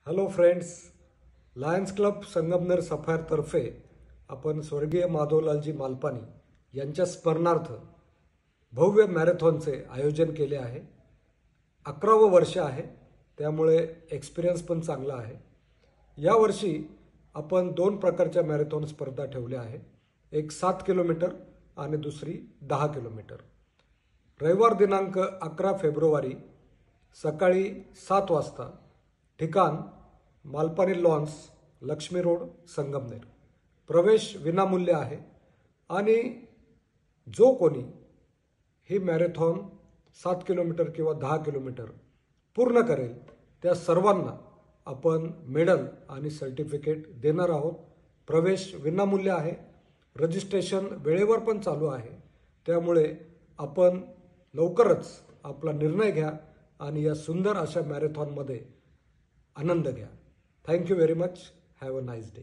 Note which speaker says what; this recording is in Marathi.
Speaker 1: Hello friends, Lions Club Sangamner सफायरतर्फे आपण स्वर्गीय माधवलालजी मालपानी यांच्या स्मरणार्थ भव्य मॅरेथॉनचे आयोजन केले आहे। 11वं वर्ष आहे, त्यामुळे एक्सपिरियन्स पण चांगला आहे। यावर्षी आपण 2 प्रकारच्या मॅरेथॉन स्पर्धा ठेवल्या आहे, एक 7 किलोमीटर आणि दुसरी 10 किलोमीटर। रविवार दिनांक 11 फेब्रुवारी सकाळी 7 वाजता, ठिकाण मालपानी लॉन्स, लक्ष्मी रोड, संगमनेर। प्रवेश विनामूल्य आहे आणि जो कोणी ही मॅरेथॉन 7 किलोमीटर किंवा 10 किलोमीटर पूर्ण करेल त्या सर्वांना आपण मेडल आणि सर्टिफिकेट देणार आहोत। प्रवेश विनामूल्य आहे, रजिस्ट्रेशन वेळेवर पण चालू आहे, त्यामुळे आपण लवकरच आपला निर्णय घ्या आणि या सुंदर अशा मॅरेथॉनमध्ये आनंद घ्या। Thank you very much. Have a nice day.